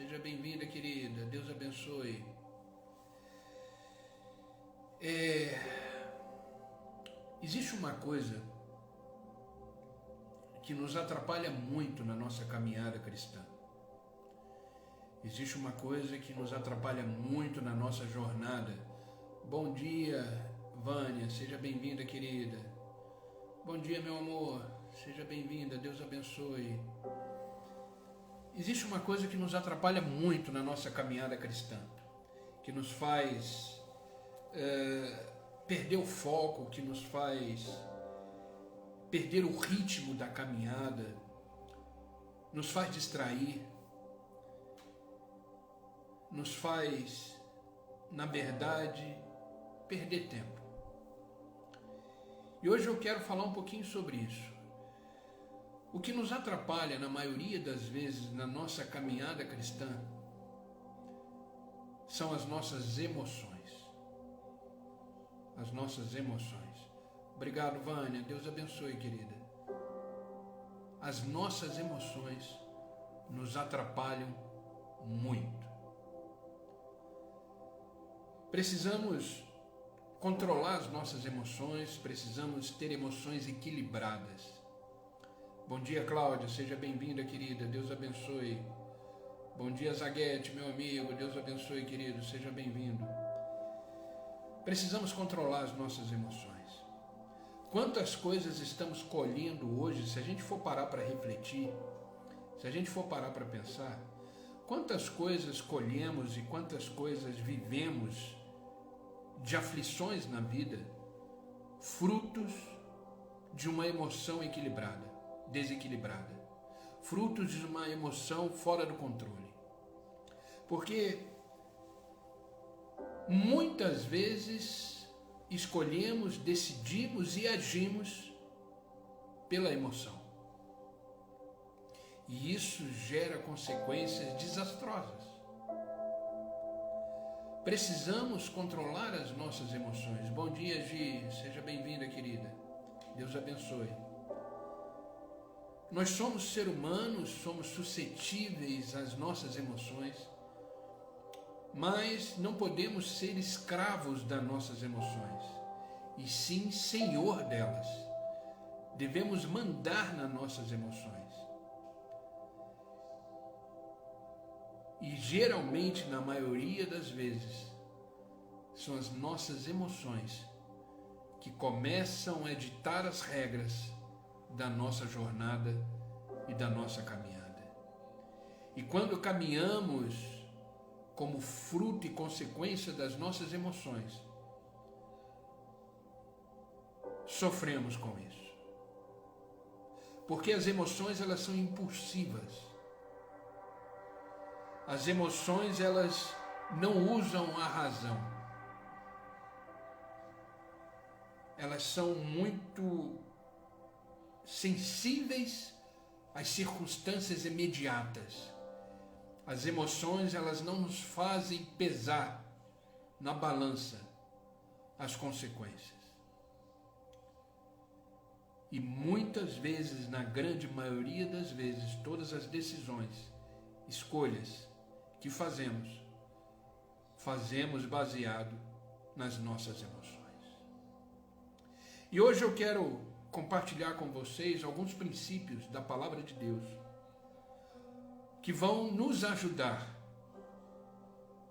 Seja bem-vinda, querida. Deus abençoe. Existe uma coisa que nos atrapalha muito na nossa caminhada cristã. Existe uma coisa que nos atrapalha muito na nossa jornada. Bom dia, Vânia. Seja bem-vinda, querida. Bom dia, meu amor. Seja bem-vinda. Deus abençoe. Existe uma coisa que nos atrapalha muito na nossa caminhada cristã, que nos faz perder o foco, que nos faz perder o ritmo da caminhada, nos faz distrair, nos faz, na verdade, perder tempo. E hoje eu quero falar um pouquinho sobre isso. O que nos atrapalha, na maioria das vezes, na nossa caminhada cristã, são as nossas emoções. As nossas emoções. Obrigado, Vânia. Deus abençoe, querida. As nossas emoções nos atrapalham muito. Precisamos controlar as nossas emoções, precisamos ter emoções equilibradas. Bom dia, Cláudia, seja bem-vinda, querida, Deus abençoe. Bom dia, Zaguete, meu amigo, Deus abençoe, querido, seja bem-vindo. Precisamos controlar as nossas emoções. Quantas coisas estamos colhendo hoje, se a gente for parar para refletir, se a gente for parar para pensar, quantas coisas colhemos e quantas coisas vivemos de aflições na vida, frutos de uma emoção desequilibrada, frutos de uma emoção fora do controle. Porque muitas vezes escolhemos, decidimos e agimos pela emoção. E isso gera consequências desastrosas. Precisamos controlar as nossas emoções. Bom dia, Gi. Seja bem-vinda, querida. Deus abençoe. Nós somos seres humanos, somos suscetíveis às nossas emoções, mas não podemos ser escravos das nossas emoções, e sim senhor delas. Devemos mandar nas nossas emoções. E geralmente, na maioria das vezes, são as nossas emoções que começam a ditar as regras da nossa jornada e da nossa caminhada. E quando caminhamos como fruto e consequência das nossas emoções, sofremos com isso. Porque as emoções, elas são impulsivas. As emoções, elas não usam a razão. Elas são muito sensíveis às circunstâncias imediatas. As emoções, elas não nos fazem pesar na balança as consequências. E muitas vezes, na grande maioria das vezes, todas as decisões, escolhas que fazemos baseado nas nossas emoções. E hoje eu quero compartilhar com vocês alguns princípios da palavra de Deus que vão nos ajudar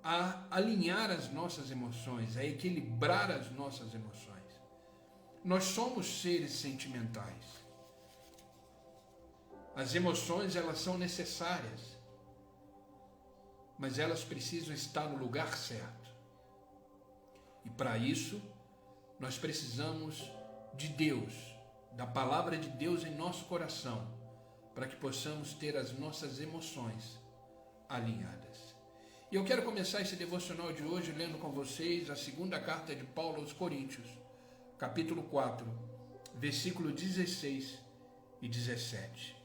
a alinhar as nossas emoções, a equilibrar as nossas emoções. Nós somos seres sentimentais. As emoções, elas são necessárias, mas elas precisam estar no lugar certo. E para isso, nós precisamos de Deus, da palavra de Deus em nosso coração, para que possamos ter as nossas emoções alinhadas. E eu quero começar esse devocional de hoje lendo com vocês a segunda carta de Paulo aos Coríntios, capítulo 4, versículo 16 e 17.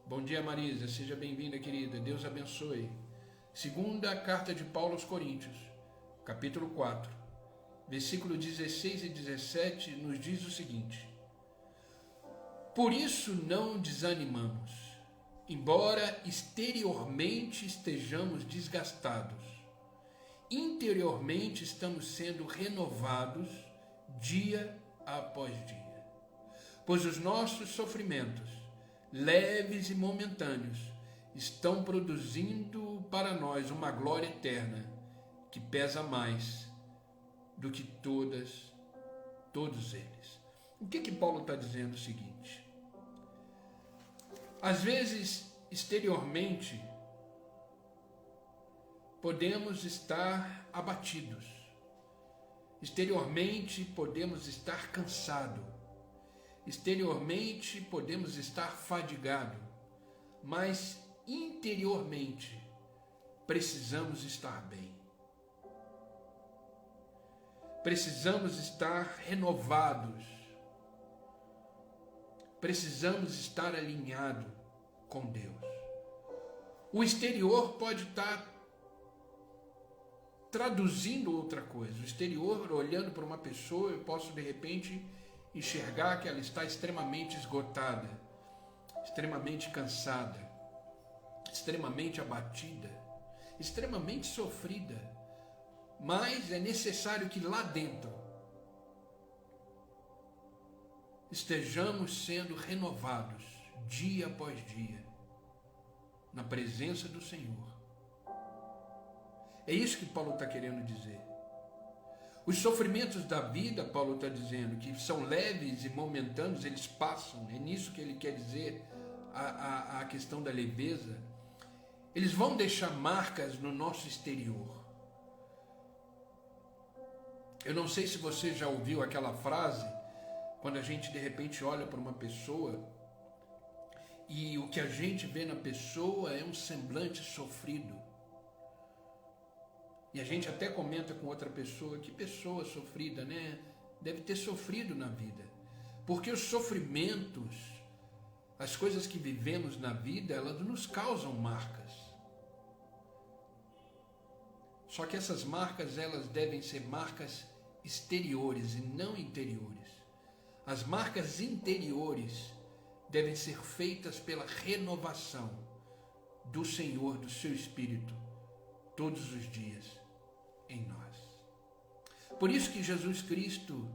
Bom dia, Marisa, seja bem-vinda, querida, Deus abençoe. Segunda carta de Paulo aos Coríntios, capítulo 4, versículo 16 e 17, nos diz o seguinte: Por isso não desanimamos, embora exteriormente estejamos desgastados, interiormente estamos sendo renovados dia após dia. Pois os nossos sofrimentos, leves e momentâneos, estão produzindo para nós uma glória eterna que pesa mais do que todos eles. O que Paulo está dizendo? O seguinte: às vezes, exteriormente, podemos estar abatidos, exteriormente podemos estar cansados, exteriormente podemos estar fadigados, mas interiormente precisamos estar bem. Precisamos estar renovados. Precisamos estar alinhados com Deus. O exterior pode estar traduzindo outra coisa. O exterior, olhando para uma pessoa, eu posso de repente enxergar que ela está extremamente esgotada, extremamente cansada, extremamente abatida, extremamente sofrida. Mas é necessário que lá dentro estejamos sendo renovados dia após dia na presença do Senhor. É isso que Paulo está querendo dizer. Os sofrimentos da vida, Paulo está dizendo, que são leves e momentâneos, eles passam. É nisso que ele quer dizer a questão da leveza. Eles vão deixar marcas no nosso exterior. Eu não sei se você já ouviu aquela frase, quando a gente de repente olha para uma pessoa e o que a gente vê na pessoa é um semblante sofrido. E a gente até comenta com outra pessoa, que pessoa sofrida, né? Deve ter sofrido na vida. Porque os sofrimentos, as coisas que vivemos na vida, elas nos causam marcas. Só que essas marcas, elas devem ser marcas exteriores e não interiores. As marcas interiores devem ser feitas pela renovação do Senhor, do seu Espírito, todos os dias em nós. Por isso que Jesus Cristo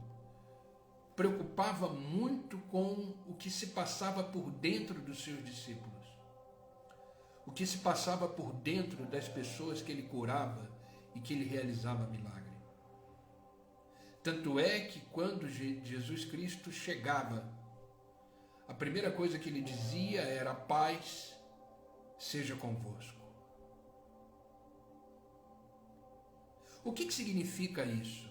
preocupava muito com o que se passava por dentro dos seus discípulos, o que se passava por dentro das pessoas que ele curava e que ele realizava milagre. Tanto é que quando Jesus Cristo chegava, a primeira coisa que ele dizia era: paz seja convosco. O que significa isso?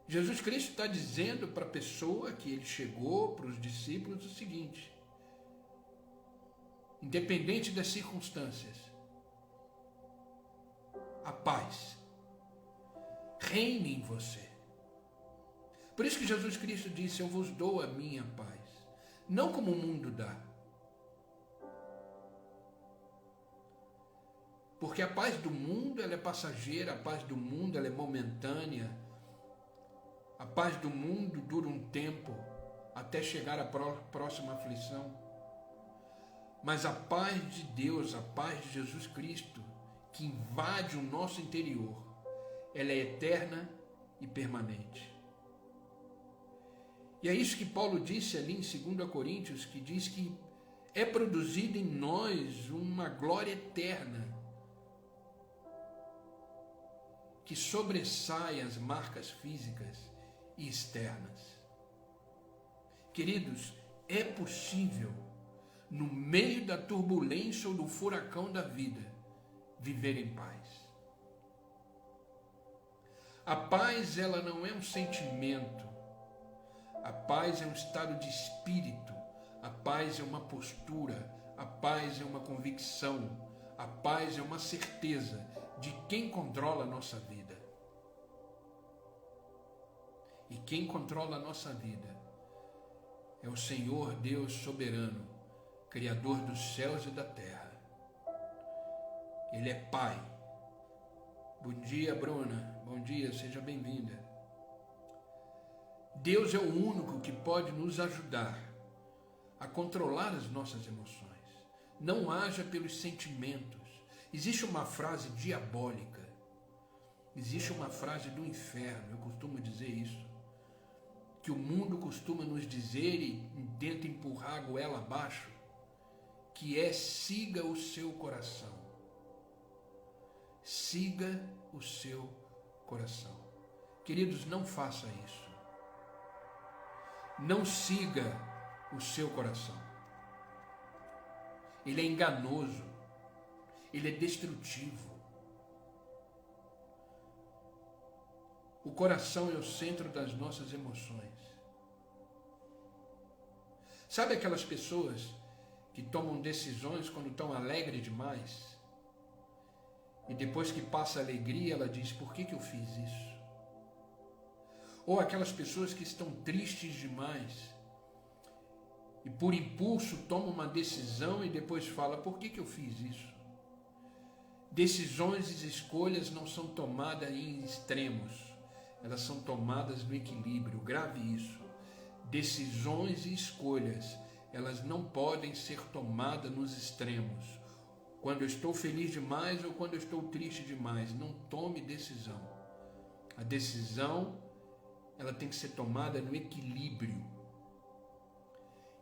Jesus Cristo está dizendo para a pessoa que ele chegou, para os discípulos, o seguinte: independente das circunstâncias, a paz reine em você. Por isso que Jesus Cristo disse: eu vos dou a minha paz, não como o mundo dá. Porque a paz do mundo, ela é passageira, a paz do mundo, ela é momentânea. A paz do mundo dura um tempo, até chegar à próxima aflição. Mas a paz de Deus, a paz de Jesus Cristo, que invade o nosso interior, ela é eterna e permanente. E é isso que Paulo disse ali em 2 Coríntios, que diz que é produzida em nós uma glória eterna, que sobressai as marcas físicas e externas. Queridos, é possível, no meio da turbulência ou do furacão da vida, viver em paz. A paz, ela não é um sentimento. A paz é um estado de espírito. A paz é uma postura. A paz é uma convicção. A paz é uma certeza de quem controla a nossa vida. E quem controla a nossa vida é o Senhor Deus soberano, Criador dos céus e da terra. Ele é Pai. Bom dia, Bruna. Bom dia, seja bem-vinda. Deus é o único que pode nos ajudar a controlar as nossas emoções. Não haja pelos sentimentos. Existe uma frase diabólica, existe uma frase do inferno, eu costumo dizer isso, que o mundo costuma nos dizer e tenta empurrar a goela abaixo, que é: siga o seu coração. Siga o seu coração. Queridos, não faça isso. Não siga o seu coração. Ele é enganoso. Ele é destrutivo. O coração é o centro das nossas emoções. Sabe aquelas pessoas que tomam decisões quando estão alegres demais? E depois que passa a alegria, ela diz: por que eu fiz isso? Ou aquelas pessoas que estão tristes demais e por impulso tomam uma decisão e depois fala: por que eu fiz isso? Decisões e escolhas não são tomadas em extremos, elas são tomadas no equilíbrio. Grave isso. Decisões e escolhas, elas não podem ser tomadas nos extremos. Quando eu estou feliz demais ou quando eu estou triste demais, não tome decisão. A decisão, ela tem que ser tomada no equilíbrio.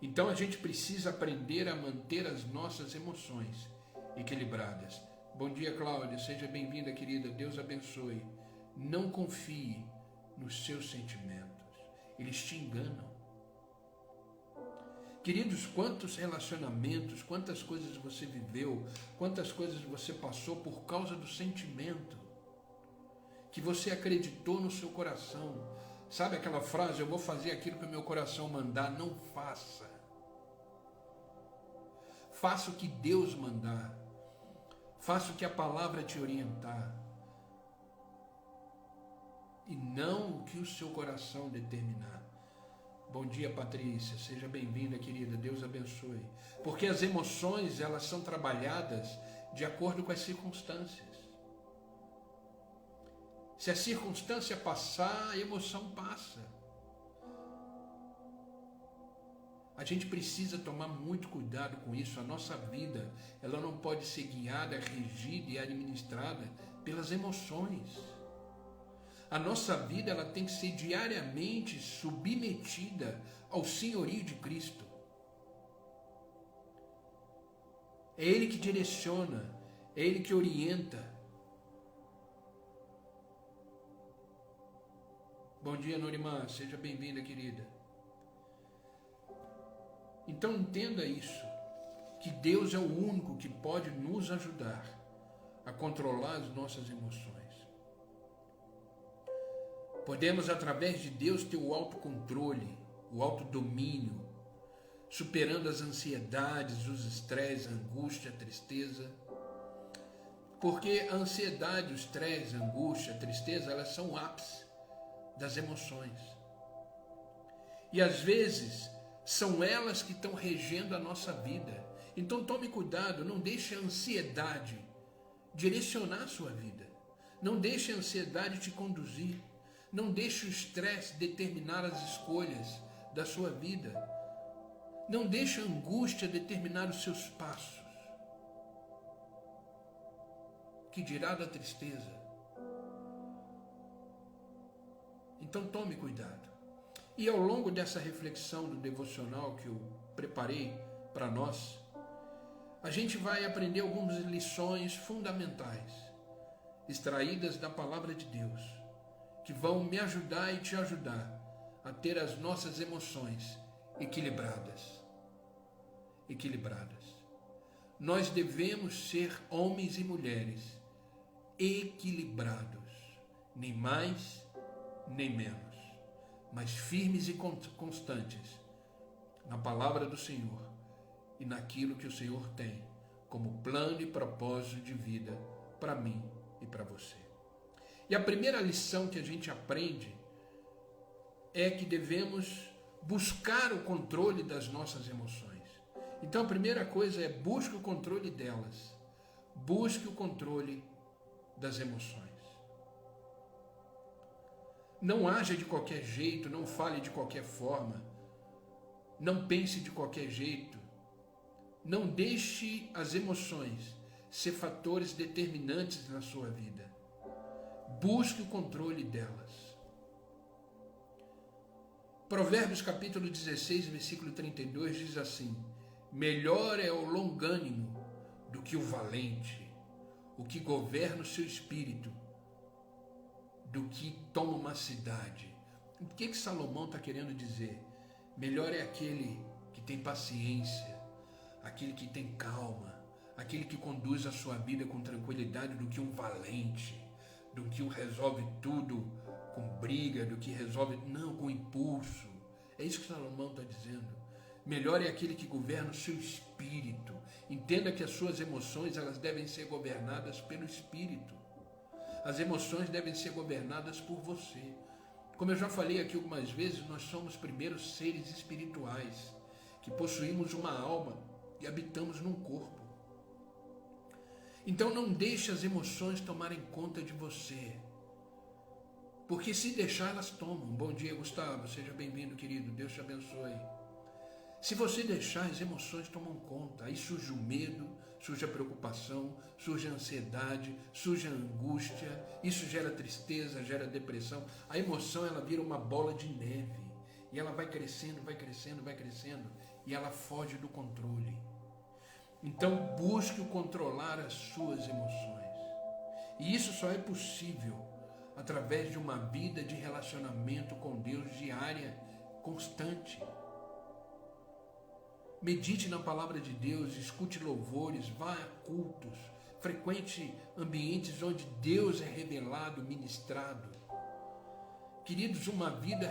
Então a gente precisa aprender a manter as nossas emoções equilibradas. Bom dia, Cláudia, seja bem-vinda, querida, Deus abençoe. Não confie nos seus sentimentos, eles te enganam. Queridos, quantos relacionamentos, quantas coisas você viveu, quantas coisas você passou por causa do sentimento, que você acreditou no seu coração. Sabe aquela frase: eu vou fazer aquilo que o meu coração mandar? Não faça. Faça o que Deus mandar. Faça o que a palavra te orientar. E não o que o seu coração determinar. Bom dia, Patrícia. Seja bem-vinda, querida. Deus abençoe. Porque as emoções, elas são trabalhadas de acordo com as circunstâncias. Se a circunstância passar, a emoção passa. A gente precisa tomar muito cuidado com isso. A nossa vida, ela não pode ser guiada, regida e administrada pelas emoções. A nossa vida, ela tem que ser diariamente submetida ao senhorio de Cristo. É Ele que direciona, é Ele que orienta. Bom dia, Norimã, seja bem-vinda, querida. Então entenda isso, que Deus é o único que pode nos ajudar a controlar as nossas emoções. Podemos, através de Deus, ter o autocontrole, o autodomínio, superando as ansiedades, os estresses, a angústia, a tristeza. Porque a ansiedade, o estresse, a angústia, a tristeza, elas são o ápice das emoções. E às vezes são elas que estão regendo a nossa vida. Então tome cuidado, não deixe a ansiedade direcionar a sua vida. Não deixe a ansiedade te conduzir. Não deixe o estresse determinar as escolhas da sua vida. Não deixe a angústia determinar os seus passos. Que dirá da tristeza? Então tome cuidado. E ao longo dessa reflexão do devocional que eu preparei para nós, a gente vai aprender algumas lições fundamentais, extraídas da palavra de Deus, que vão me ajudar e te ajudar a ter as nossas emoções equilibradas. Equilibradas. Nós devemos ser homens e mulheres equilibrados, nem mais nem menos, mas firmes e constantes na palavra do Senhor e naquilo que o Senhor tem como plano e propósito de vida para mim e para você. E a primeira lição que a gente aprende é que devemos buscar o controle das nossas emoções. Então a primeira coisa é: busque o controle delas. Busque o controle das emoções. Não haja de qualquer jeito, não fale de qualquer forma, não pense de qualquer jeito. Não deixe as emoções ser fatores determinantes na sua vida. Busque o controle delas. Provérbios capítulo 16, versículo 32 diz assim: melhor é o longânimo do que o valente, o que governa o seu espírito, do que toma uma cidade. O que Salomão está querendo dizer? Melhor é aquele que tem paciência, aquele que tem calma, aquele que conduz a sua vida com tranquilidade, do que um valente, do que um resolve tudo com briga, do que resolve, não, com impulso. É isso que Salomão está dizendo. Melhor é aquele que governa o seu espírito. Entenda que as suas emoções, elas devem ser governadas pelo espírito. As emoções devem ser governadas por você. Como eu já falei aqui algumas vezes, nós somos primeiro seres espirituais, que possuímos uma alma e habitamos num corpo. Então não deixe as emoções tomarem conta de você, porque se deixar, elas tomam. Bom dia, Gustavo, seja bem-vindo, querido, Deus te abençoe. Se você deixar, as emoções tomam conta, aí surge o medo, surge a preocupação, surge a ansiedade, surge a angústia, isso gera tristeza, gera depressão. A emoção, ela vira uma bola de neve, e ela vai crescendo, vai crescendo, vai crescendo, e ela foge do controle. Então busque controlar as suas emoções, e isso só é possível através de uma vida de relacionamento com Deus diária, constante. Medite na palavra de Deus, escute louvores, vá a cultos, frequente ambientes onde Deus é revelado, ministrado. Queridos, uma vida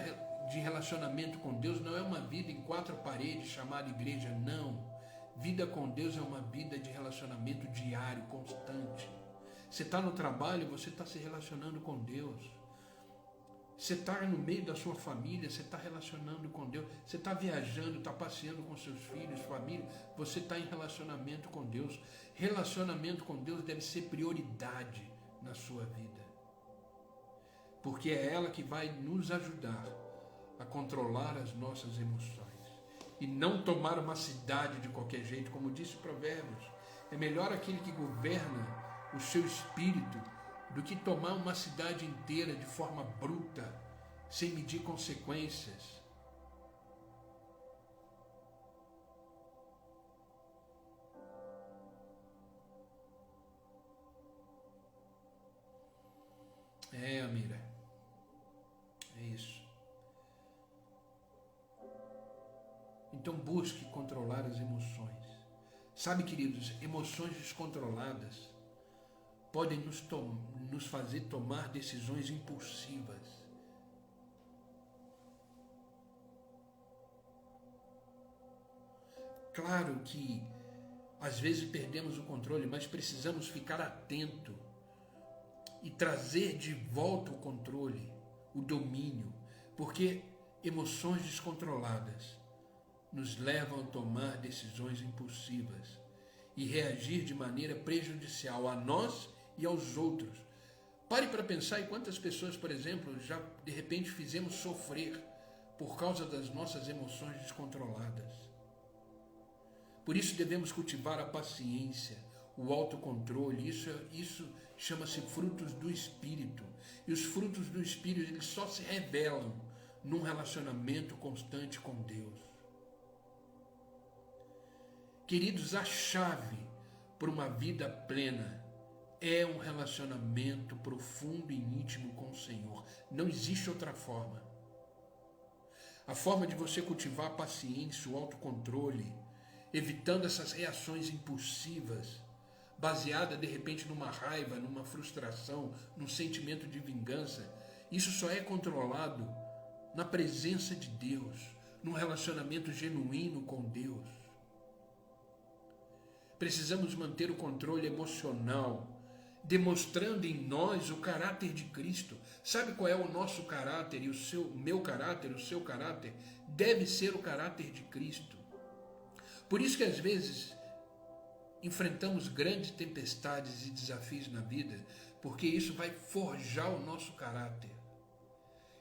de relacionamento com Deus não é uma vida em quatro paredes chamada igreja, não. Vida com Deus é uma vida de relacionamento diário, constante. Você está no trabalho, você está se relacionando com Deus. Você está no meio da sua família, você está relacionando com Deus. Você está viajando, está passeando com seus filhos, família, você está em relacionamento com Deus. Relacionamento com Deus deve ser prioridade na sua vida, porque é ela que vai nos ajudar a controlar as nossas emoções e não tomar uma cidade de qualquer jeito. Como disse Provérbios, é melhor aquele que governa o seu espírito do que tomar uma cidade inteira de forma bruta, sem medir consequências. Amira, é isso. Então busque controlar as emoções. Sabe, queridos, emoções descontroladas podem nos fazer tomar decisões impulsivas. Claro que às vezes perdemos o controle, mas precisamos ficar atento e trazer de volta o controle, o domínio, porque emoções descontroladas nos levam a tomar decisões impulsivas e reagir de maneira prejudicial a nós e aos outros. Pare para pensar em quantas pessoas, por exemplo, já de repente fizemos sofrer por causa das nossas emoções descontroladas. Por isso devemos cultivar a paciência, o autocontrole. Isso chama-se frutos do Espírito. E os frutos do Espírito, eles só se revelam num relacionamento constante com Deus. Queridos, a chave para uma vida plena é um relacionamento profundo e íntimo com o Senhor. Não existe outra forma. A forma de você cultivar a paciência, o autocontrole, evitando essas reações impulsivas, baseada de repente numa raiva, numa frustração, num sentimento de vingança, isso só é controlado na presença de Deus, num relacionamento genuíno com Deus. Precisamos manter o controle emocional, demonstrando em nós o caráter de Cristo. Sabe qual é o nosso caráter e o meu caráter, o seu caráter? Deve ser o caráter de Cristo. Por isso que às vezes enfrentamos grandes tempestades e desafios na vida, porque isso vai forjar o nosso caráter.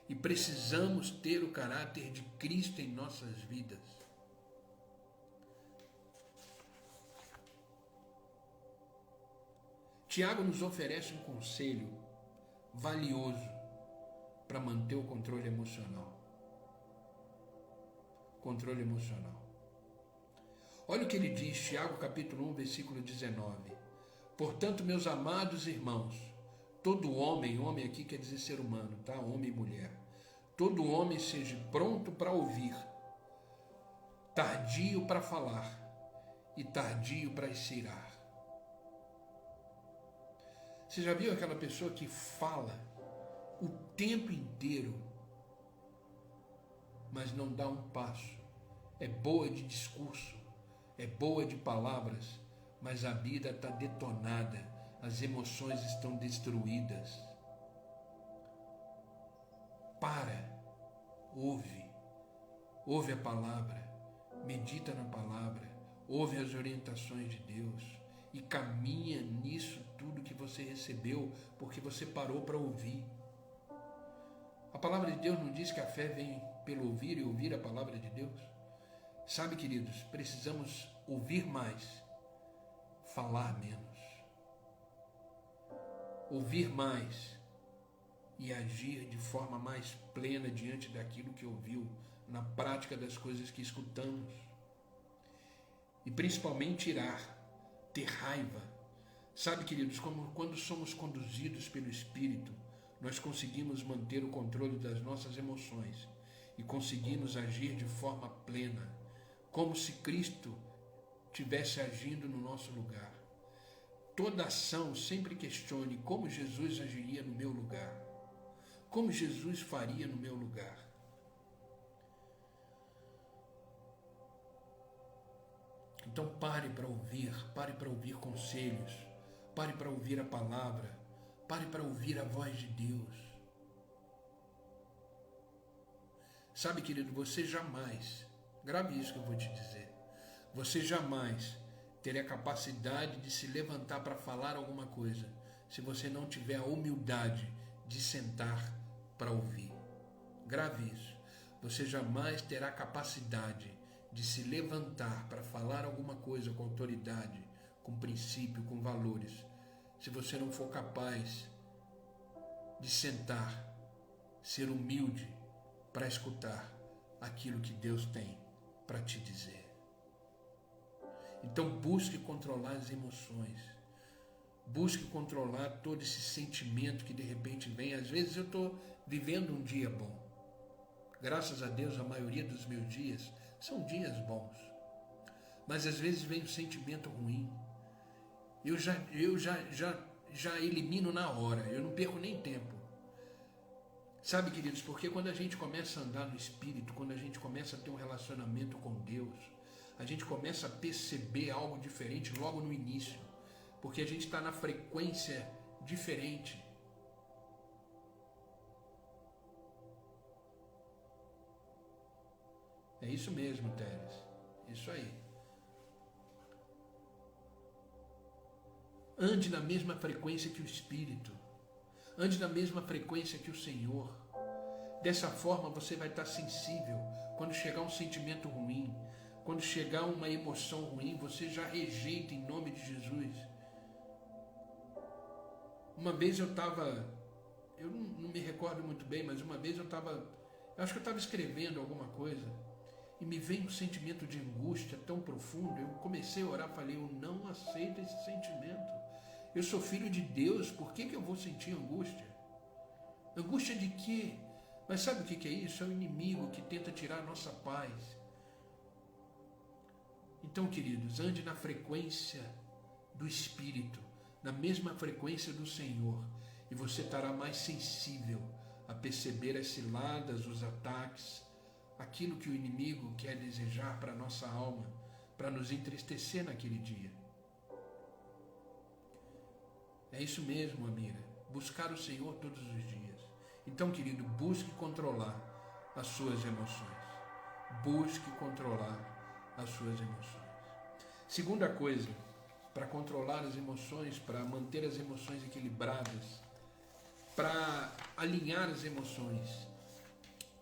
E precisamos ter o caráter de Cristo em nossas vidas. Tiago nos oferece um conselho valioso para manter o controle emocional. Controle emocional. Olha o que ele diz, Tiago capítulo 1, versículo 19. Portanto, meus amados irmãos, todo homem aqui quer dizer ser humano, tá? Homem e mulher. Todo homem seja pronto para ouvir, tardio para falar e tardio para se irar. Você já viu aquela pessoa que fala o tempo inteiro, mas não dá um passo? É boa de discurso, é boa de palavras, mas a vida está detonada, as emoções estão destruídas. Para, ouve a palavra, medita na palavra, ouve as orientações de Deus e caminha nisso tudo que você recebeu, porque você parou para ouvir. A palavra de Deus não diz que a fé vem pelo ouvir e ouvir a palavra de Deus? Sabe, queridos, precisamos ouvir mais, falar menos. Ouvir mais e agir de forma mais plena diante daquilo que ouviu, na prática das coisas que escutamos. E principalmente irar, ter raiva. Sabe, queridos, como quando somos conduzidos pelo Espírito, nós conseguimos manter o controle das nossas emoções e conseguimos agir de forma plena, como se Cristo estivesse agindo no nosso lugar. Toda ação sempre questione como Jesus agiria no meu lugar, como Jesus faria no meu lugar. Então pare para ouvir conselhos, pare para ouvir a palavra, pare para ouvir a voz de Deus. Sabe, querido, você jamais, grave isso que eu vou te dizer, você jamais teria a capacidade de se levantar para falar alguma coisa se você não tiver a humildade de sentar para ouvir. Grave isso. Você jamais terá capacidade de se levantar para falar alguma coisa com autoridade, com princípio, com valores, se você não for capaz de sentar, ser humilde para escutar aquilo que Deus tem para te dizer. Então busque controlar as emoções, busque controlar todo esse sentimento que de repente vem. Às vezes eu estou vivendo um dia bom, graças a Deus a maioria dos meus dias são dias bons, mas às vezes vem um sentimento ruim, eu já elimino na hora, eu não perco nem tempo. Sabe, queridos, porque quando a gente começa a andar no Espírito, quando a gente começa a ter um relacionamento com Deus, a gente começa a perceber algo diferente logo no início, porque a gente está na frequência diferente. É isso mesmo, Teres, isso aí. Ande na mesma frequência que o Espírito, ande na mesma frequência que o Senhor. Dessa forma você vai estar sensível. Quando chegar um sentimento ruim, quando chegar uma emoção ruim, você já rejeita em nome de Jesus. Uma vez eu não me recordo muito bem, mas uma vez eu acho que eu estava escrevendo alguma coisa, e me veio um sentimento de angústia tão profundo. Eu comecei a orar, falei, eu não aceito esse sentimento. Eu sou filho de Deus, por que eu vou sentir angústia? Angústia de quê? Mas sabe o que é isso? É o inimigo que tenta tirar a nossa paz. Então, queridos, ande na frequência do Espírito, na mesma frequência do Senhor, e você estará mais sensível a perceber as ciladas, os ataques, aquilo que o inimigo quer desejar para a nossa alma, para nos entristecer naquele dia. É isso mesmo, Amira, buscar o Senhor todos os dias. Então, querido, busque controlar as suas emoções. Busque controlar as suas emoções. Segunda coisa, para controlar as emoções, para manter as emoções equilibradas, para alinhar as emoções,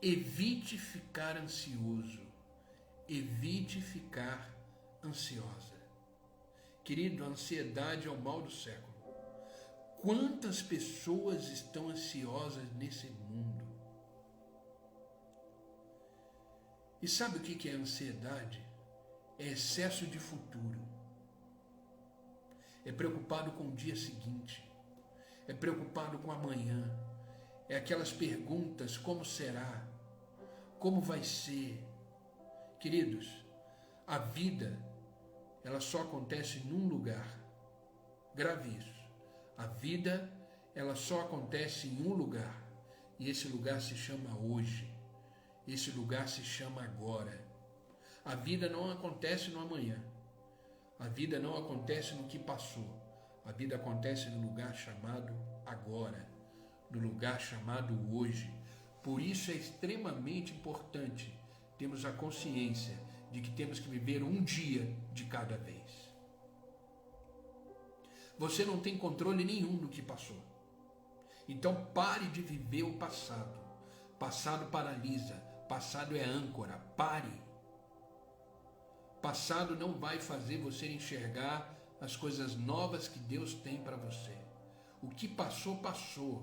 evite ficar ansioso, evite ficar ansiosa. Querido, a ansiedade é o mal do século. Quantas pessoas estão ansiosas nesse mundo? E sabe o que é ansiedade? É excesso de futuro. É preocupado com o dia seguinte. É preocupado com amanhã. É aquelas perguntas: como será? Como vai ser? Queridos, a vida, ela só acontece num lugar. Grave isso. A vida, ela só acontece em um lugar. E esse lugar se chama hoje. Esse lugar se chama agora. A vida não acontece no amanhã. A vida não acontece no que passou. A vida acontece no lugar chamado agora. No lugar chamado hoje. Por isso é extremamente importante termos a consciência de que temos que viver um dia de cada vez. Você não tem controle nenhum do que passou. Então pare de viver o passado. Passado paralisa. Passado é âncora. Pare. Passado não vai fazer você enxergar as coisas novas que Deus tem para você. O que passou, passou.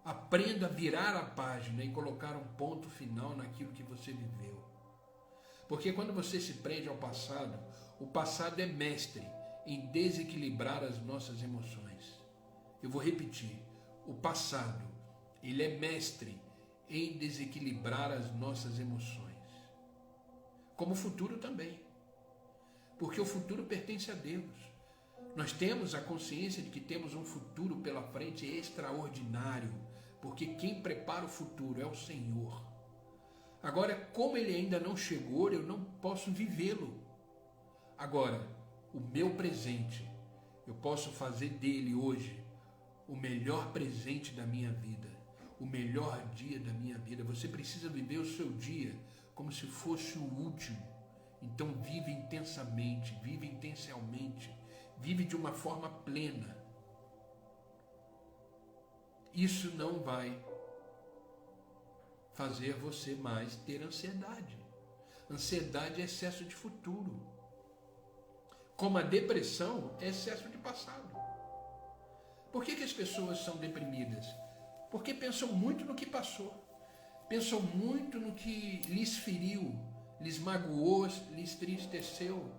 Aprenda a virar a página e colocar um ponto final naquilo que você viveu. Porque quando você se prende ao passado, o passado é mestre em desequilibrar as nossas emoções. Eu vou repetir. O passado, ele é mestre em desequilibrar as nossas emoções. Como o futuro também. Porque o futuro pertence a Deus. Nós temos a consciência de que temos um futuro pela frente extraordinário, porque quem prepara o futuro é o Senhor. Agora, como ele ainda não chegou, eu não posso vivê-lo. Agora, o meu presente, eu posso fazer dele hoje o melhor presente da minha vida, o melhor dia da minha vida. Você precisa viver o seu dia como se fosse o último. Então vive intensamente, vive intencionalmente, vive de uma forma plena. Isso não vai fazer você mais ter ansiedade. Ansiedade é excesso de futuro. Como a depressão é excesso de passado. Por que as pessoas são deprimidas? Porque pensam muito no que passou. Pensam muito no que lhes feriu, lhes magoou, lhes entristeceu.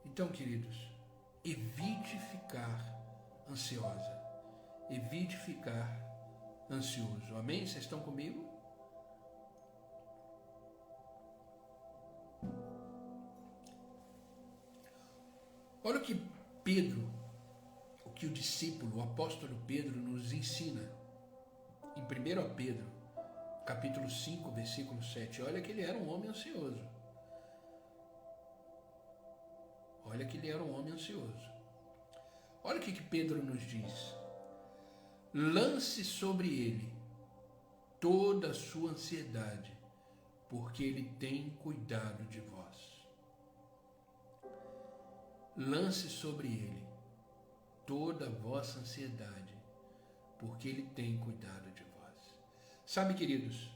Então, queridos, evite ficar ansiosa. Evite ficar ansioso. Amém? Vocês estão comigo? Olha o que Pedro, o que o discípulo, o apóstolo Pedro nos ensina. Em 1 Pedro, capítulo 5, versículo 7. Olha que ele era um homem ansioso. Olha que ele era um homem ansioso. Olha o que Pedro nos diz. Lance sobre ele toda a sua ansiedade, porque ele tem cuidado de vós. Lance sobre ele toda a vossa ansiedade, porque ele tem cuidado de vós. Sabe, queridos,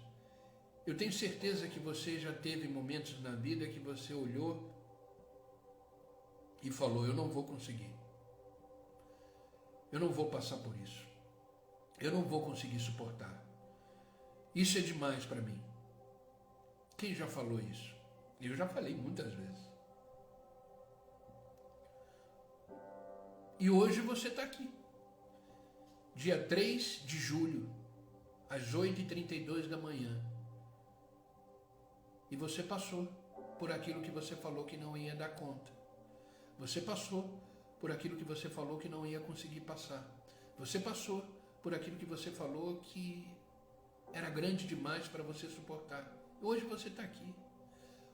eu tenho certeza que você já teve momentos na vida que você olhou e falou: eu não vou conseguir. Eu não vou passar por isso. Eu não vou conseguir suportar. Isso é demais para mim. Quem já falou isso? Eu já falei muitas vezes. E hoje você está aqui. Dia 3 de julho, às 8h32 da manhã. E você passou por aquilo que você falou que não ia dar conta. Você passou por aquilo que você falou que não ia conseguir passar. Você passou por aquilo que você falou que era grande demais para você suportar. Hoje você está aqui.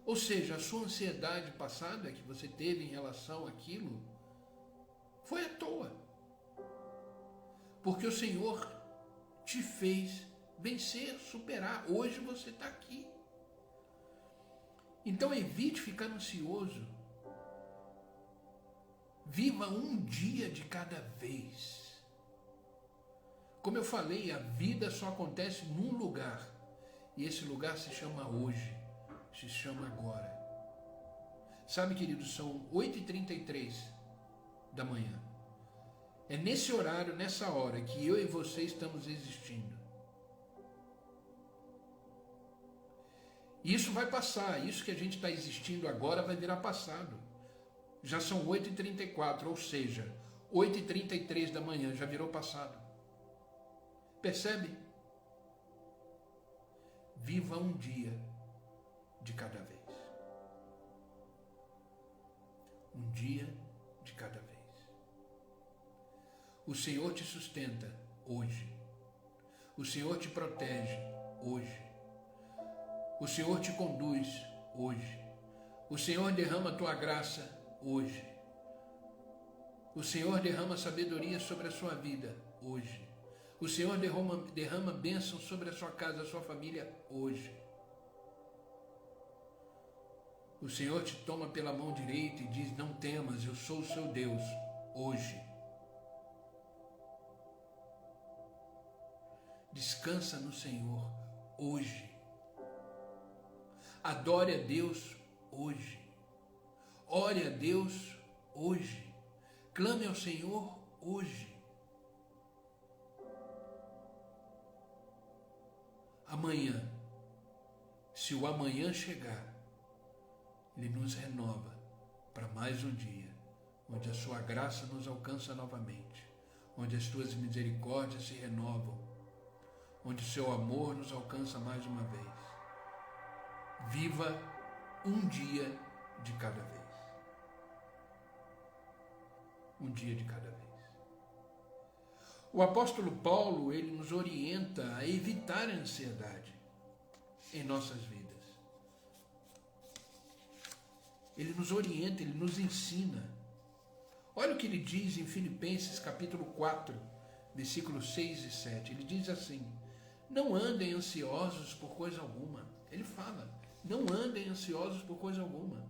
Ou seja, a sua ansiedade passada que você teve em relação àquilo foi à toa. Porque o Senhor te fez vencer, superar. Hoje você está aqui. Então evite ficar ansioso. Viva um dia de cada vez. Como eu falei, a vida só acontece num lugar. E esse lugar se chama hoje. se chama agora. Sabe, queridos, são 8h33 da manhã. É nesse horário, nessa hora, que eu e você estamos existindo. E isso vai passar, isso que a gente está existindo agora vai virar passado. Já são 8h34, ou seja, 8h33 da manhã já virou passado. Percebe? Viva um dia de cada vez. Um dia de cada vez. O Senhor te sustenta hoje. O Senhor te protege hoje. O Senhor te conduz hoje. O Senhor derrama a tua graça hoje. O Senhor derrama sabedoria sobre a sua vida hoje. O Senhor derrama bênção sobre a sua casa, a sua família hoje. O Senhor te toma pela mão direita e diz: não temas, eu sou o seu Deus, hoje. Descansa no Senhor, hoje. Adore a Deus, hoje. Ore a Deus, hoje. Clame ao Senhor, hoje. Amanhã, se o amanhã chegar, Ele nos renova para mais um dia, onde a sua graça nos alcança novamente, onde as tuas misericórdias se renovam, onde o seu amor nos alcança mais uma vez. Viva um dia de cada vez. Um dia de cada vez. O apóstolo Paulo, ele nos orienta a evitar a ansiedade em nossas vidas. Ele nos orienta, ele nos ensina. Olha o que ele diz em Filipenses capítulo 4, versículos 6 e 7. Ele diz assim: não andem ansiosos por coisa alguma. Ele fala: não andem ansiosos por coisa alguma,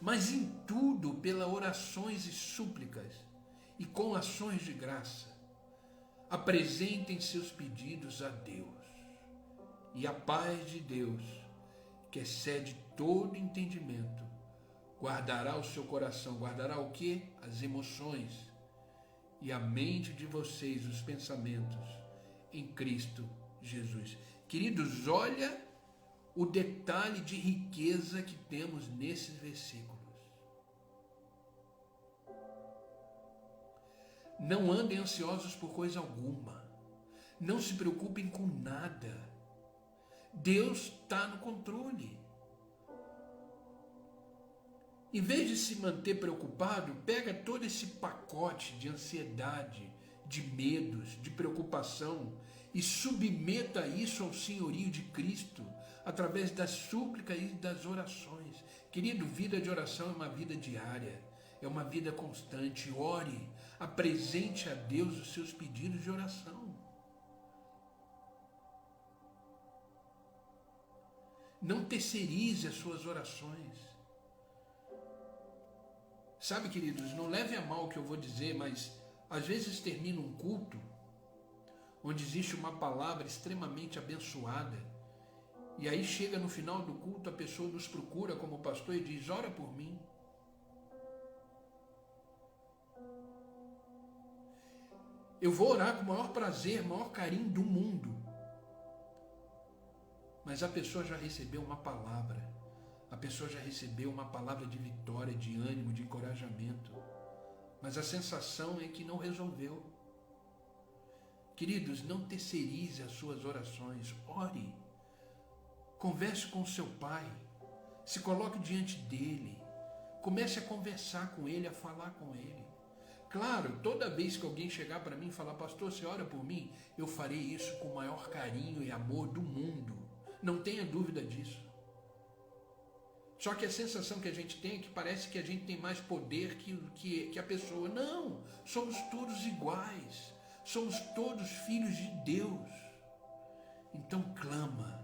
mas em tudo, pela orações e súplicas, e com ações de graça, apresentem seus pedidos a Deus. E a paz de Deus, que excede todo entendimento, guardará o seu coração. Guardará o quê? As emoções. E a mente de vocês, os pensamentos, em Cristo Jesus. Queridos, olha o detalhe de riqueza que temos nesses versículos. Não andem ansiosos por coisa alguma. Não se preocupem com nada. Deus está no controle. Em vez de se manter preocupado, pega todo esse pacote de ansiedade, de medos, de preocupação e submeta isso ao senhorio de Cristo através das súplicas e das orações. Querido, vida de oração é uma vida diária, é uma vida constante. Ore, apresente a Deus os seus pedidos de oração. Não terceirize as suas orações. Sabe, queridos, não leve a mal o que eu vou dizer, mas às vezes termina um culto onde existe uma palavra extremamente abençoada, e aí chega no final do culto, a pessoa nos procura como pastor e diz: ora por mim. Eu vou orar com o maior prazer, maior carinho do mundo, mas a pessoa já recebeu uma palavra. A pessoa já recebeu uma palavra de vitória, de ânimo, de encorajamento, mas a sensação é que não resolveu. Queridos, não terceirize as suas orações. Ore, converse com o seu pai, se coloque diante dele, comece a conversar com ele, a falar com ele. Claro, toda vez que alguém chegar para mim e falar: pastor, você ora por mim, eu farei isso com o maior carinho e amor do mundo. Não tenha dúvida disso. Só que a sensação que a gente tem é que parece que a gente tem mais poder que a pessoa. Não, somos todos iguais. Somos todos filhos de Deus. Então clama,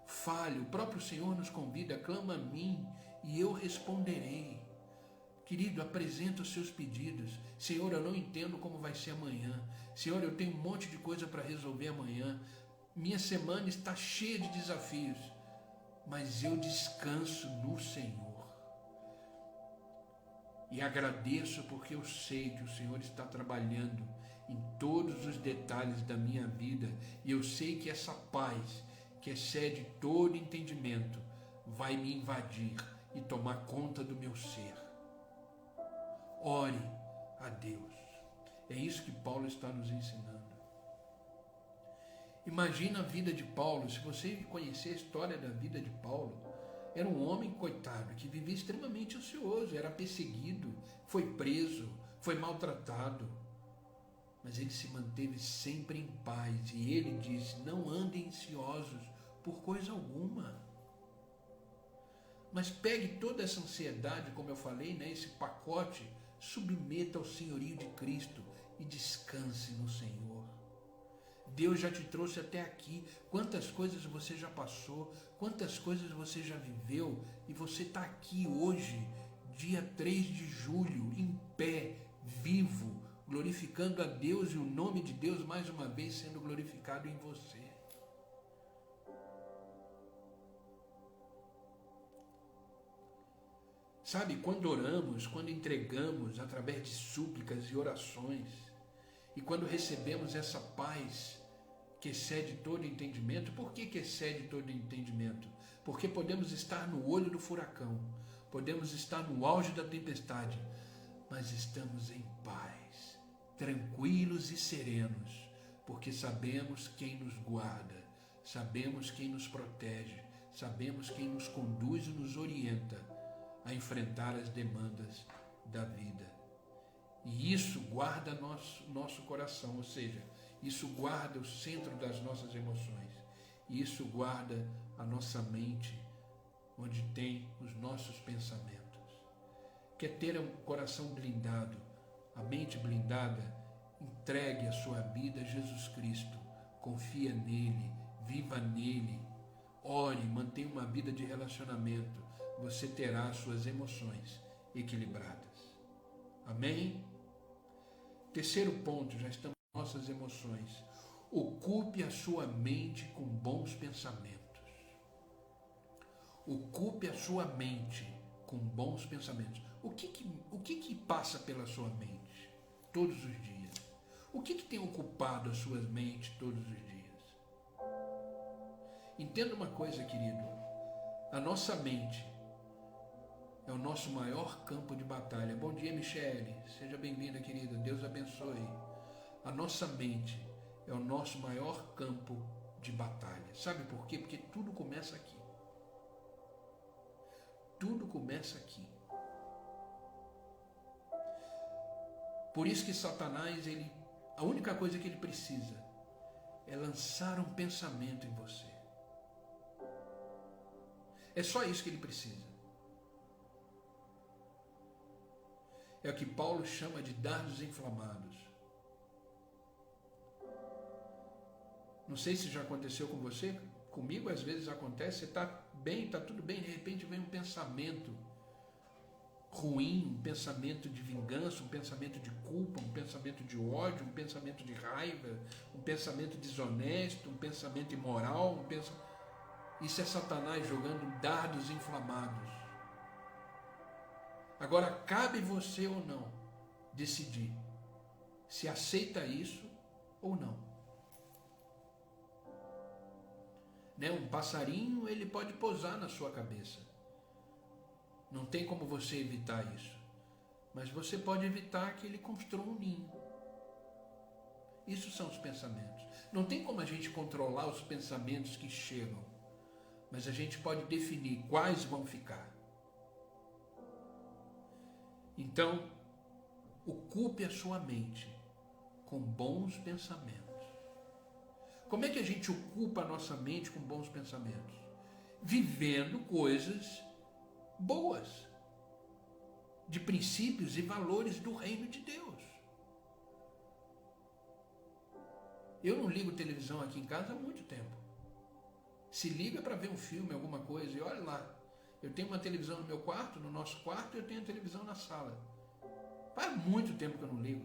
fale. O próprio Senhor nos convida: clama a mim e eu responderei. Querido, apresenta os seus pedidos. Senhor, eu não entendo como vai ser amanhã. Senhor, eu tenho um monte de coisa para resolver amanhã. Minha semana está cheia de desafios. mas eu descanso no Senhor. E agradeço porque eu sei que o Senhor está trabalhando em todos os detalhes da minha vida, e eu sei que essa paz, que excede todo entendimento, vai me invadir e tomar conta do meu ser. Ore a Deus. É isso que Paulo está nos ensinando. Imagina a vida de Paulo. Se você conhecer a história da vida de Paulo, era um homem, coitado, que vivia extremamente ansioso, era perseguido, foi preso, foi maltratado. Mas ele se manteve sempre em paz, e ele diz: não andem ansiosos por coisa alguma. Mas pegue toda essa ansiedade, como eu falei, né, esse pacote, submeta ao senhorio de Cristo e descanse no Senhor. Deus já te trouxe até aqui. Quantas coisas você já passou, quantas coisas você já viveu, e você está aqui hoje, dia 3 de julho, em pé, vivo, glorificando a Deus, e o nome de Deus mais uma vez sendo glorificado em você. Sabe, quando oramos, quando entregamos através de súplicas e orações, e quando recebemos essa paz que excede todo entendimento. Por que excede todo entendimento? Porque podemos estar no olho do furacão, podemos estar no auge da tempestade, mas estamos em paz, tranquilos e serenos, porque sabemos quem nos guarda, sabemos quem nos protege, sabemos quem nos conduz e nos orienta a enfrentar as demandas da vida. E isso guarda nosso coração, ou seja, isso guarda o centro das nossas emoções. E isso guarda a nossa mente, onde tem os nossos pensamentos. Quer ter um coração blindado, a mente blindada? Entregue a sua vida a Jesus Cristo. Confia nele, viva nele, ore, mantenha uma vida de relacionamento. Você terá suas emoções equilibradas. Amém? Terceiro ponto, já estamos com nossas emoções. Ocupe a sua mente com bons pensamentos. Ocupe a sua mente com bons pensamentos. O que passa pela sua mente todos os dias? O que tem ocupado a sua mente todos os dias? Entenda uma coisa, querido. A nossa mente é o nosso maior campo de batalha. Bom dia, Michele. Seja bem-vinda, querida. Deus abençoe. A nossa mente é o nosso maior campo de batalha. Sabe por quê? Porque tudo começa aqui. Tudo começa aqui. Por isso que Satanás, a única coisa que ele precisa é lançar um pensamento em você. É só isso que ele precisa. É o que Paulo chama de dardos inflamados. Não sei se já aconteceu com você, comigo às vezes acontece, você está bem, está tudo bem, de repente vem um pensamento ruim, um pensamento de vingança, um pensamento de culpa, um pensamento de ódio, um pensamento de raiva, um pensamento desonesto, um pensamento imoral, Isso é Satanás jogando dardos inflamados. Agora, cabe você ou não decidir se aceita isso ou não. Né? Um passarinho, ele pode pousar na sua cabeça. Não tem como você evitar isso. Mas você pode evitar que ele construa um ninho. Isso são os pensamentos. Não tem como a gente controlar os pensamentos que chegam. Mas a gente pode definir quais vão ficar. Então, ocupe a sua mente com bons pensamentos. Como é que a gente ocupa a nossa mente com bons pensamentos? Vivendo coisas boas, de princípios e valores do reino de Deus. Eu não ligo televisão aqui em casa há muito tempo. Se liga para ver um filme, alguma coisa, e olha lá. Eu tenho uma televisão no meu quarto, no nosso quarto, e eu tenho a televisão na sala. Faz muito tempo que eu não ligo.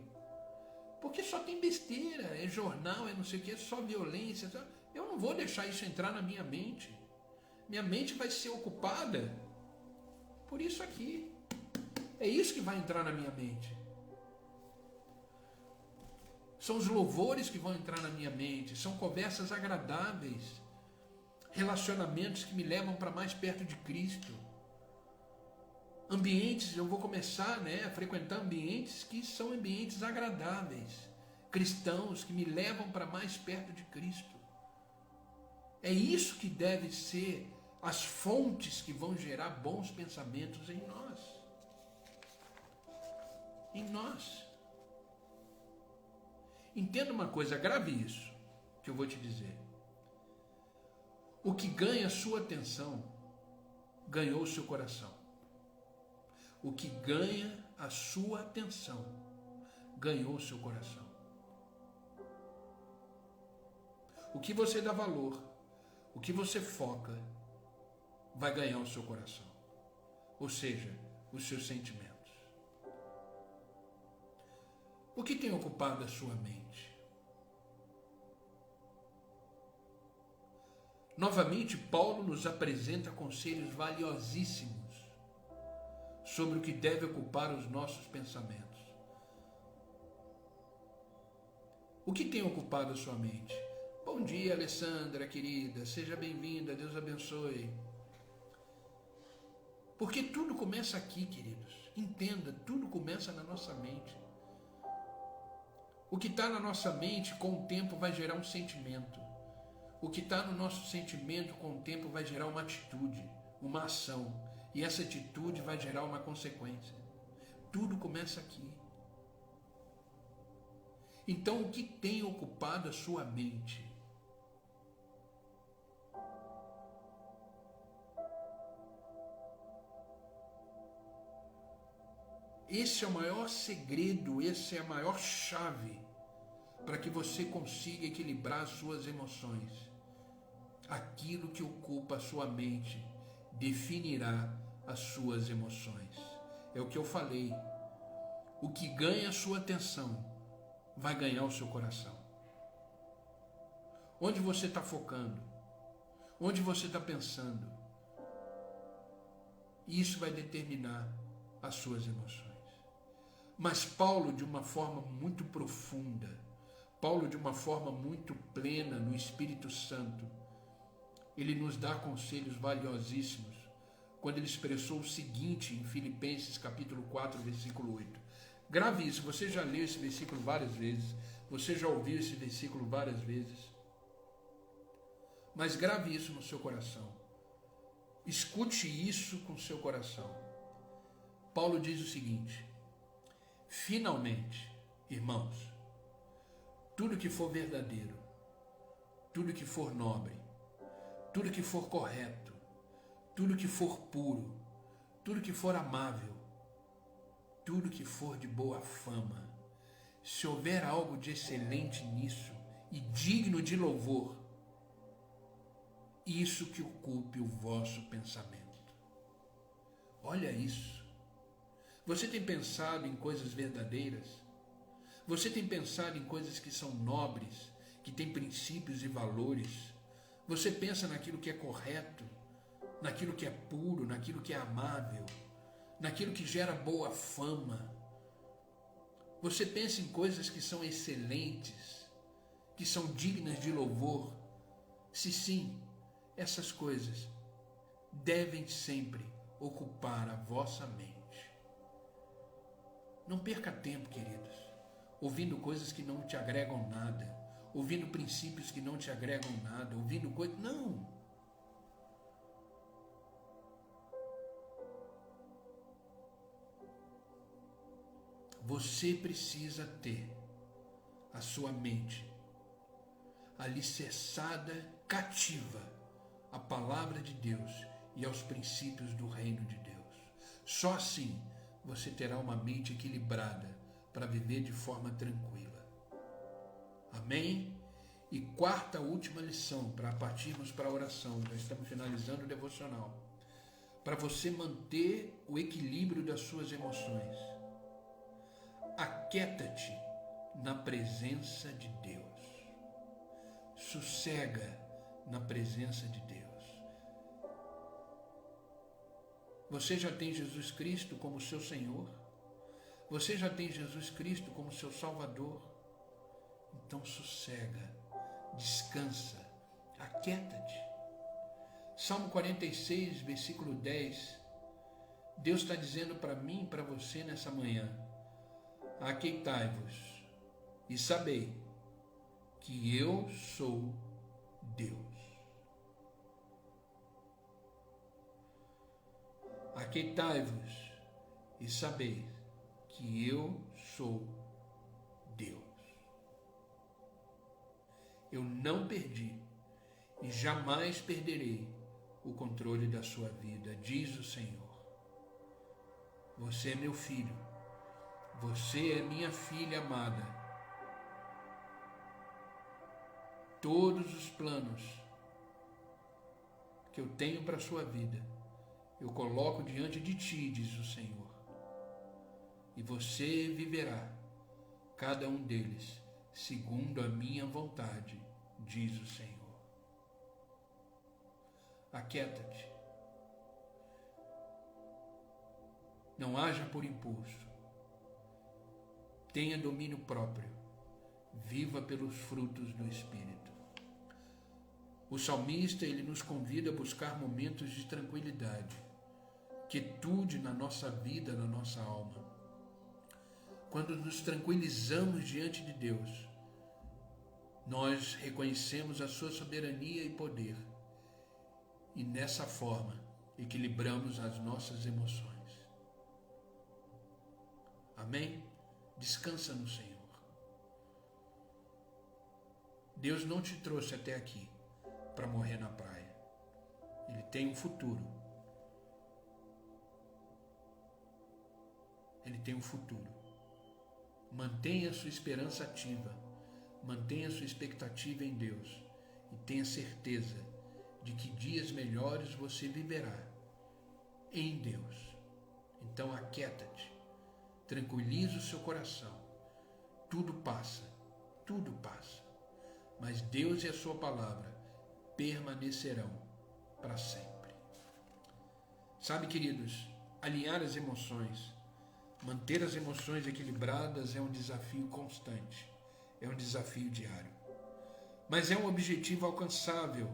Porque só tem besteira, é jornal, é não sei o que, é só violência. Eu não vou deixar isso entrar na minha mente. Minha mente vai ser ocupada por isso aqui. É isso que vai entrar na minha mente. São os louvores que vão entrar na minha mente, são conversas agradáveis, relacionamentos que me levam para mais perto de Cristo. Ambientes, eu vou começar a frequentar ambientes que são ambientes agradáveis, cristãos que me levam para mais perto de Cristo. É isso que deve ser as fontes que vão gerar bons pensamentos em nós. Em nós. Entenda uma coisa, grave isso que eu vou te dizer. O que ganha a sua atenção, ganhou o seu coração. O que ganha a sua atenção, ganhou o seu coração. O que você dá valor, o que você foca, vai ganhar o seu coração. Ou seja, os seus sentimentos. O que tem ocupado a sua mente? Novamente, Paulo nos apresenta conselhos valiosíssimos sobre o que deve ocupar os nossos pensamentos. O que tem ocupado a sua mente? Bom dia, Alessandra, querida. Seja bem-vinda. Deus abençoe. Porque tudo começa aqui, queridos. Entenda, tudo começa na nossa mente. O que está na nossa mente, com o tempo, vai gerar um sentimento. O que está no nosso sentimento, com o tempo, vai gerar uma atitude, uma ação. E essa atitude vai gerar uma consequência. Tudo começa aqui. Então, o que tem ocupado a sua mente? Esse é o maior segredo, essa é a maior chave para que você consiga equilibrar as suas emoções. Aquilo que ocupa a sua mente definirá as suas emoções. É o que eu falei. O que ganha a sua atenção vai ganhar o seu coração. Onde você está focando? Onde você está pensando? Isso vai determinar as suas emoções. Mas Paulo, de uma forma muito profunda, Paulo, de uma forma muito plena no Espírito Santo, ele nos dá conselhos valiosíssimos quando ele expressou o seguinte em Filipenses capítulo 4, versículo 8. Grave isso, você já leu esse versículo várias vezes, você já ouviu esse versículo várias vezes, mas grave isso no seu coração. Escute isso com o seu coração. Paulo diz o seguinte: finalmente, irmãos, tudo que for verdadeiro, tudo que for nobre, tudo que for correto, tudo que for puro, tudo que for amável, tudo que for de boa fama, se houver algo de excelente nisso e digno de louvor, isso que ocupe o vosso pensamento. Olha isso. Você tem pensado em coisas verdadeiras? Você tem pensado em coisas que são nobres, que têm princípios e valores? Você pensa naquilo que é correto, naquilo que é puro, naquilo que é amável, naquilo que gera boa fama? Você pensa em coisas que são excelentes, que são dignas de louvor? Se sim, essas coisas devem sempre ocupar a vossa mente. Não perca tempo, queridos, ouvindo coisas que não te agregam nada, ouvindo princípios que não te agregam nada, ouvindo coisas... Não! Você precisa ter a sua mente alicerçada, cativa à palavra de Deus e aos princípios do reino de Deus. Só assim você terá uma mente equilibrada para viver de forma tranquila. Amém? E quarta, última lição, para partirmos para a oração, já estamos finalizando o devocional. Para você manter o equilíbrio das suas emoções, aquieta-te na presença de Deus. Sossega na presença de Deus. Você já tem Jesus Cristo como seu Senhor? Você já tem Jesus Cristo como seu Salvador? Então sossega, descansa, aquieta-te. Salmo 46, versículo 10, Deus está dizendo para mim e para você nessa manhã: aquietai-vos e sabei que eu sou Deus. Aquietai-vos e sabei que eu sou Deus. Eu não perdi e jamais perderei o controle da sua vida, diz o Senhor. Você é meu filho, você é minha filha amada. Todos os planos que eu tenho para a sua vida, eu coloco diante de ti, diz o Senhor. E você viverá cada um deles segundo a minha vontade, diz o Senhor. Aquieta-te. Não haja por impulso. Tenha domínio próprio. Viva pelos frutos do Espírito. O salmista, ele nos convida a buscar momentos de tranquilidade, quietude na nossa vida, na nossa alma. Quando nos tranquilizamos diante de Deus, nós reconhecemos a sua soberania e poder, e nessa forma equilibramos as nossas emoções. Amém? Descansa no Senhor. Deus não te trouxe até aqui para morrer na praia. Ele tem um futuro. Ele tem um futuro. Mantenha a sua esperança ativa. Mantenha a sua expectativa em Deus. E tenha certeza de que dias melhores você viverá em Deus. Então aquieta-te. Tranquiliza o seu coração. Tudo passa. Tudo passa. Mas Deus e a sua palavra permanecerão para sempre. Sabe, queridos, alinhar as emoções, manter as emoções equilibradas é um desafio constante, é um desafio diário. Mas é um objetivo alcançável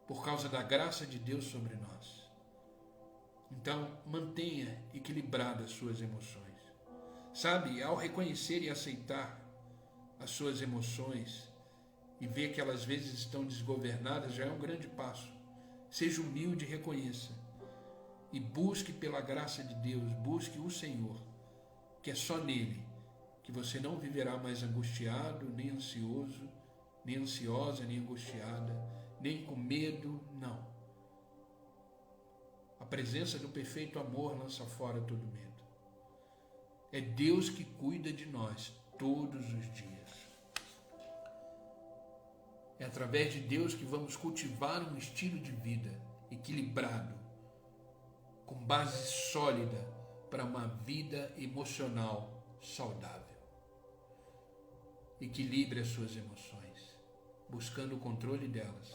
por causa da graça de Deus sobre nós. Então, mantenha equilibradas suas emoções. Sabe, ao reconhecer e aceitar as suas emoções e ver que elas às vezes estão desgovernadas, já é um grande passo. Seja humilde e reconheça. E busque pela graça de Deus, busque o Senhor, que é só nele que você não viverá mais angustiado, nem ansioso, nem ansiosa, nem angustiada, nem com medo, não. A presença do perfeito amor lança fora todo medo. É Deus que cuida de nós todos os dias. É através de Deus que vamos cultivar um estilo de vida equilibrado, com base sólida para uma vida emocional saudável. Equilibre as suas emoções, buscando o controle delas,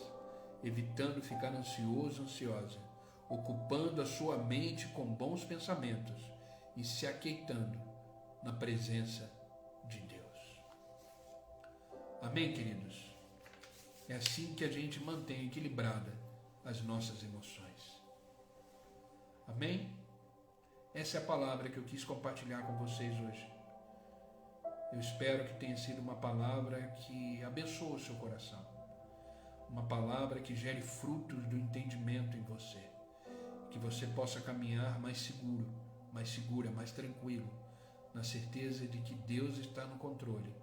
evitando ficar ansioso, ansiosa, ocupando a sua mente com bons pensamentos e se aquietando na presença de Deus. Amém, queridos? É assim que a gente mantém equilibrada as nossas emoções. Amém? Essa é a palavra que eu quis compartilhar com vocês hoje. Eu espero que tenha sido uma palavra que abençoe o seu coração. Uma palavra que gere frutos do entendimento em você. Que você possa caminhar mais seguro, mais segura, mais tranquilo, na certeza de que Deus está no controle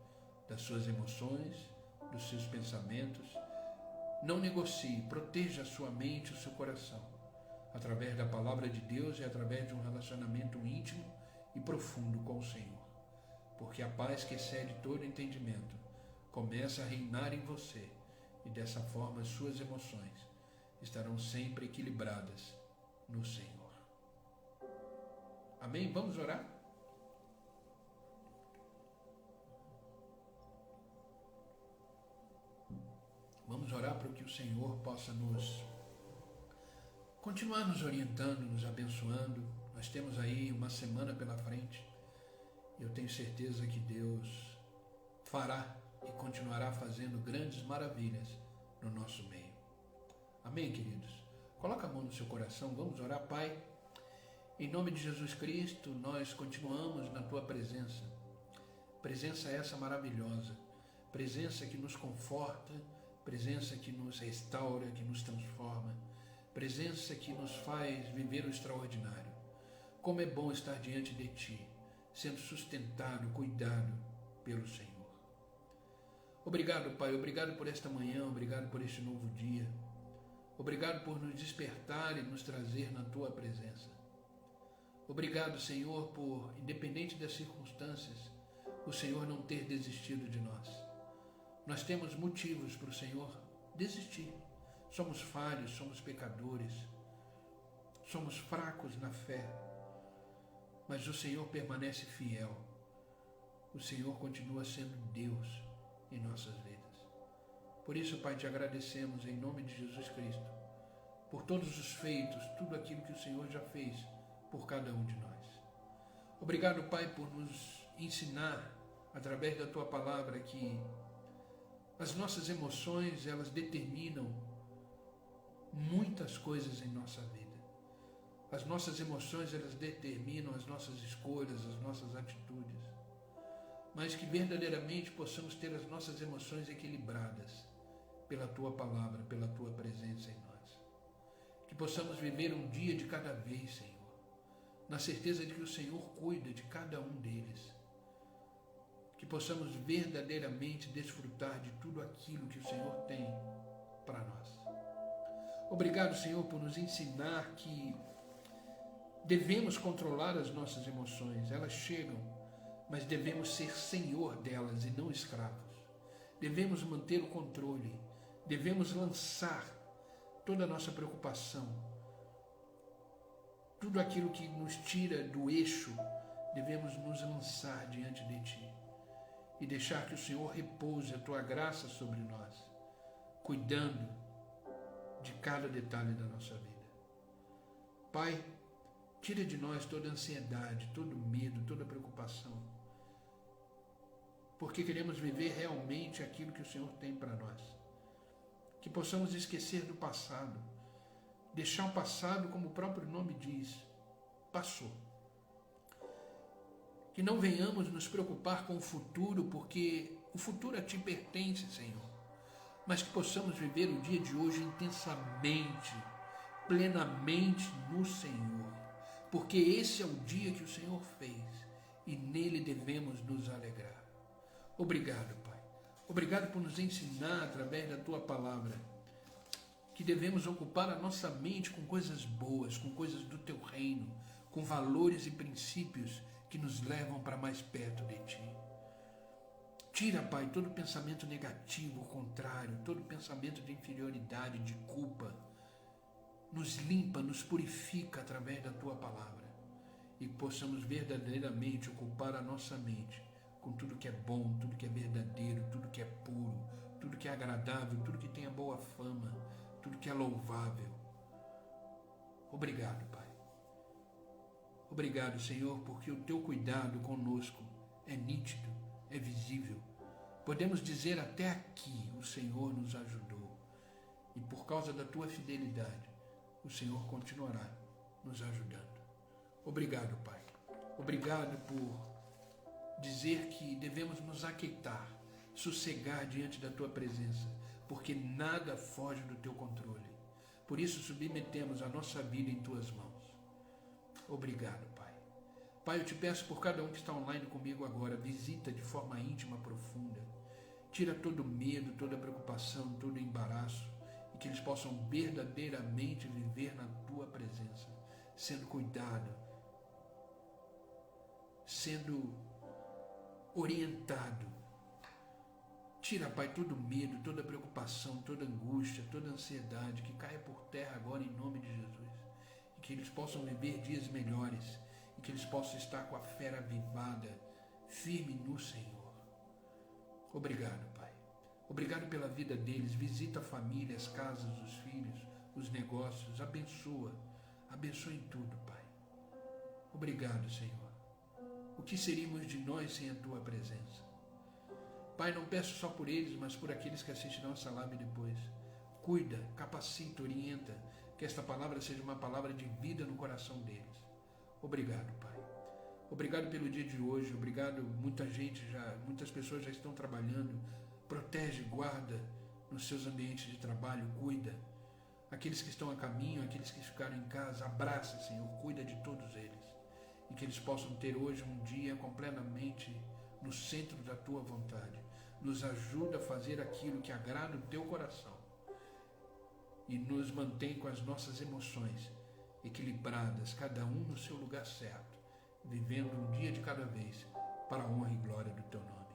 das suas emoções, dos seus pensamentos. Não negocie, proteja a sua mente e o seu coração, através da palavra de Deus e através de um relacionamento íntimo e profundo com o Senhor. Porque a paz que excede todo entendimento começa a reinar em você e dessa forma as suas emoções estarão sempre equilibradas no Senhor. Amém? Vamos orar? Vamos orar para que o Senhor possa nos continuar nos orientando, nos abençoando. Nós temos aí uma semana pela frente. Eu tenho certeza que Deus fará e continuará fazendo grandes maravilhas no nosso meio. Amém, queridos? Coloca a mão no seu coração, vamos orar. Pai, em nome de Jesus Cristo, nós continuamos na Tua presença. Presença essa maravilhosa, presença que nos conforta, presença que nos restaura, que nos transforma, presença que nos faz viver o extraordinário. Como é bom estar diante de Ti, sendo sustentado, cuidado pelo Senhor. Obrigado, Pai, obrigado por esta manhã, obrigado por este novo dia. Obrigado por nos despertar e nos trazer na Tua presença. Obrigado, Senhor, por, independente das circunstâncias, o Senhor não ter desistido de nós. Nós temos motivos para o Senhor desistir. Somos falhos, somos pecadores, somos fracos na fé, mas o Senhor permanece fiel. O Senhor continua sendo Deus em nossas vidas. Por isso, Pai, te agradecemos em nome de Jesus Cristo, por todos os feitos, tudo aquilo que o Senhor já fez por cada um de nós. Obrigado, Pai, por nos ensinar, através da Tua palavra, que as nossas emoções, elas determinam muitas coisas em nossa vida. As nossas emoções, elas determinam as nossas escolhas, as nossas atitudes. Mas que verdadeiramente possamos ter as nossas emoções equilibradas pela Tua palavra, pela Tua presença em nós. Que possamos viver um dia de cada vez, Senhor, na certeza de que o Senhor cuida de cada um deles. Que possamos verdadeiramente desfrutar de tudo aquilo que o Senhor tem para nós. Obrigado, Senhor, por nos ensinar que devemos controlar as nossas emoções. Elas chegam, mas devemos ser senhor delas e não escravos. Devemos manter o controle. Devemos lançar toda a nossa preocupação, tudo aquilo que nos tira do eixo, devemos nos lançar diante de Ti e deixar que o Senhor repouse a Tua graça sobre nós, cuidando de cada detalhe da nossa vida. Pai, tira de nós toda ansiedade, todo medo, toda preocupação, porque queremos viver realmente aquilo que o Senhor tem para nós. Que possamos esquecer do passado, deixar o passado, como o próprio nome diz, passou. Que não venhamos nos preocupar com o futuro, porque o futuro a Ti pertence, Senhor. Mas que possamos viver o dia de hoje intensamente, plenamente no Senhor. Porque esse é o dia que o Senhor fez e nele devemos nos alegrar. Obrigado, Pai. Obrigado por nos ensinar através da Tua palavra que devemos ocupar a nossa mente com coisas boas, com coisas do Teu reino, com valores e princípios que nos levam para mais perto de Ti. Tira, Pai, todo pensamento negativo, contrário, todo pensamento de inferioridade, de culpa. Nos limpa, nos purifica através da Tua palavra e que possamos verdadeiramente ocupar a nossa mente com tudo que é bom, tudo que é verdadeiro, tudo que é puro, tudo que é agradável, tudo que tenha boa fama, tudo que é louvável. Obrigado, Pai. Obrigado, Senhor, porque o Teu cuidado conosco é nítido, é visível. Podemos dizer até aqui o Senhor nos ajudou e por causa da Tua fidelidade o Senhor continuará nos ajudando. Obrigado, Pai. Obrigado por dizer que devemos nos aquietar, sossegar diante da Tua presença, porque nada foge do Teu controle. Por isso submetemos a nossa vida em Tuas mãos. Obrigado, Pai. Pai, eu Te peço por cada um que está online comigo agora, visita de forma íntima, profunda. Tira todo medo, toda preocupação, todo embaraço, e que eles possam verdadeiramente viver na Tua presença, sendo cuidado, sendo orientado. Tira, Pai, todo medo, toda preocupação, toda angústia, toda ansiedade, que caia por terra agora em nome de Jesus. E que eles possam viver dias melhores, e que eles possam estar com a fé avivada, firme no Senhor. Obrigado, Pai. Obrigado pela vida deles. Visita a família, as casas, os filhos, os negócios, abençoa em tudo, Pai. Obrigado, Senhor. O que seríamos de nós sem a Tua presença? Pai, não peço só por eles, mas por aqueles que assistirão essa live depois. Cuida, capacita, orienta, que esta palavra seja uma palavra de vida no coração deles. Obrigado, Pai. Obrigado pelo dia de hoje, obrigado, muitas pessoas já estão trabalhando. Protege, guarda nos seus ambientes de trabalho, cuida. Aqueles que estão a caminho, aqueles que ficaram em casa, abraça, Senhor, cuida de todos eles. E que eles possam ter hoje um dia completamente no centro da Tua vontade. Nos ajuda a fazer aquilo que agrada o Teu coração. E nos mantém com as nossas emoções equilibradas, cada um no seu lugar certo, vivendo um dia de cada vez, para a honra e glória do Teu nome.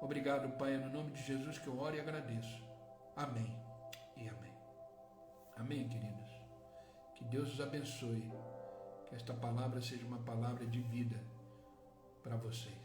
Obrigado, Pai, é no nome de Jesus que eu oro e agradeço. Amém e amém. Amém, queridos. Que Deus os abençoe. Que esta palavra seja uma palavra de vida para vocês.